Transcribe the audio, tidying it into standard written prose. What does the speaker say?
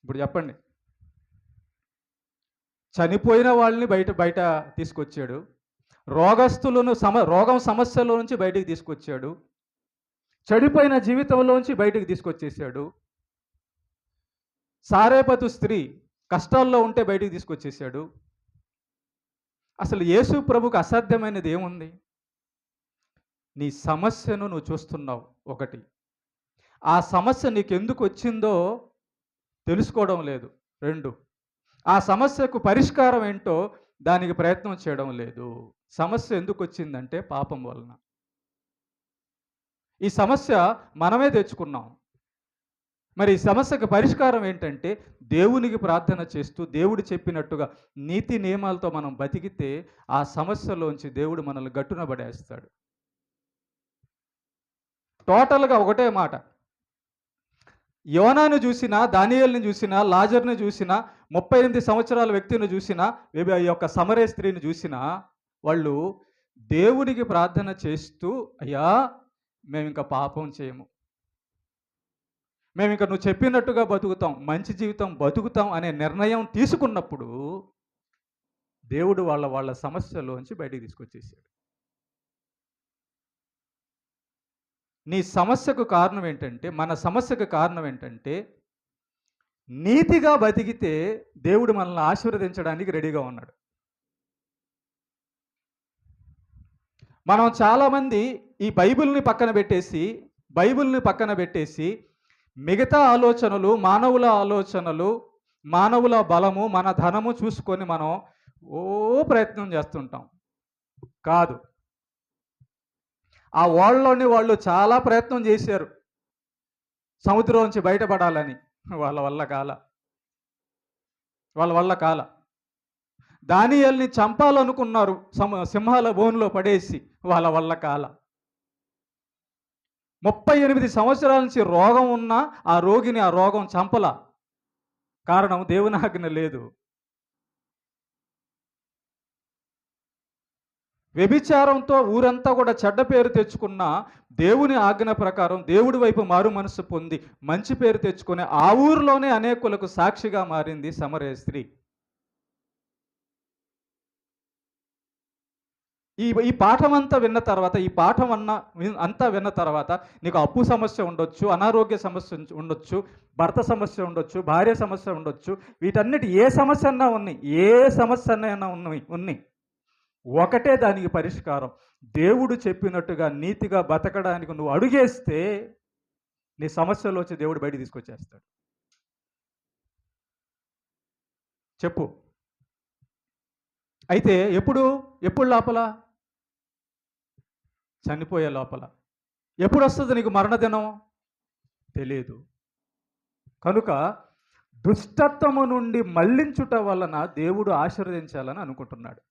ఇప్పుడు చెప్పండి. చనిపోయిన వాళ్ళని బయట బయట తీసుకొచ్చాడు. రోగస్తులను రోగం సమస్యలో నుంచి బయటికి తీసుకొచ్చాడు. చెడిపోయిన జీవితంలోంచి బయటికి తీసుకొచ్చేసాడు. సారేపతు స్త్రీ కష్టాల్లో ఉంటే బయటికి తీసుకొచ్చేసాడు. అసలు యేసు ప్రభుకు అసాధ్యమైనది ఏముంది? నీ సమస్యను నువ్వు చూస్తున్నావు ఒకటి. ఆ సమస్య నీకెందుకు వచ్చిందో తెలుసుకోవడం లేదు. 2, ఆ సమస్యకు పరిష్కారం ఏంటో దానికి ప్రయత్నం చేయడం లేదు. సమస్య ఎందుకు వచ్చిందంటే పాపం వలన. ఈ సమస్య మనమే తెచ్చుకున్నాం. మరి ఈ సమస్యకు పరిష్కారం ఏంటంటే దేవునికి ప్రార్థన చేస్తూ దేవుడు చెప్పినట్టుగా నీతి నియమాలతో మనం బతికితే ఆ సమస్యలోంచి దేవుడు మనల్ని గట్టున పడేస్తాడు. టోటల్‌గా ఒకటే మాట. యోనాను చూసినా, దానియేలుని చూసినా, లాజర్‌ని చూసినా, 38 సంవత్సరాల వ్యక్తిని చూసినా, ఈ యొక్క సమరయ స్త్రీని చూసినా వాళ్ళు దేవునికి ప్రార్థన చేస్తూ, అయ్యా మేమింక పాపం చేయము. మేమింక నువ్వు చెప్పినట్టుగా బతుకుతాం, మంచి జీవితం బతుకుతాం అనే నిర్ణయం తీసుకున్నప్పుడు దేవుడు వాళ్ళ సమస్యలోంచి బయటికి తీసుకొచ్చేసాడు. నీ సమస్యకు కారణం ఏంటంటే, మన సమస్యకు కారణం ఏంటంటే, నీతిగా బతికితే దేవుడు మనల్ని ఆశీర్వదించడానికి రెడీగా ఉన్నాడు. మనం చాలామంది ఈ బైబిల్ని పక్కన పెట్టేసి మిగతా ఆలోచనలు, మానవుల ఆలోచనలు, మానవుల బలము, మన ధనము చూసుకొని మనం ప్రయత్నం చేస్తుంటాం. కాదు. ఆ ఓడలోని వాళ్ళు చాలా ప్రయత్నం చేశారు సముద్రం నుంచి బయటపడాలని. వాళ్ళ వల్ల కాల. దానియేలుని చంపాలనుకున్నారు సింహాల బోనులో పడేసి. వాళ్ళ వల్ల కాల. 38 సంవత్సరాల నుంచి రోగం ఉన్నా ఆ రోగిని ఆ రోగం చంపల. కారణం దేవుని ఆజ్ఞ లేదు. వ్యభిచారంతో ఊరంతా కూడా చెడ్డ పేరు తెచ్చుకున్న దేవుని ఆజ్ఞ ప్రకారం దేవుడి వైపు మారు మనసు పొంది మంచి పేరు తెచ్చుకుని ఆ ఊరిలోనే అనేకులకు సాక్షిగా మారింది సమరయ స్త్రీ. ఈ పాఠం అంతా విన్న తర్వాత నీకు అప్పు సమస్య ఉండొచ్చు, అనారోగ్య సమస్య ఉండొచ్చు, భర్త సమస్య ఉండొచ్చు, భార్య సమస్య ఉండొచ్చు. వీటన్నిటి ఏ సమస్య అన్నా ఉన్నాయి. ఒకటే దానికి పరిష్కారం. దేవుడు చెప్పినట్టుగా నీతిగా బతకడానికి నువ్వు అడుగేస్తే నీ సమస్యలో వచ్చి దేవుడు బయట తీసుకొచ్చేస్తాడు. చెప్పు. అయితే ఎప్పుడు లోపల? చనిపోయే లోపల. ఎప్పుడు వస్తుంది నీకు మరణదినం? తెలియదు. కనుక దుష్టత్వము నుండి మళ్లించుట వలన దేవుడు ఆశీర్వదించాలని అనుకుంటున్నాడు.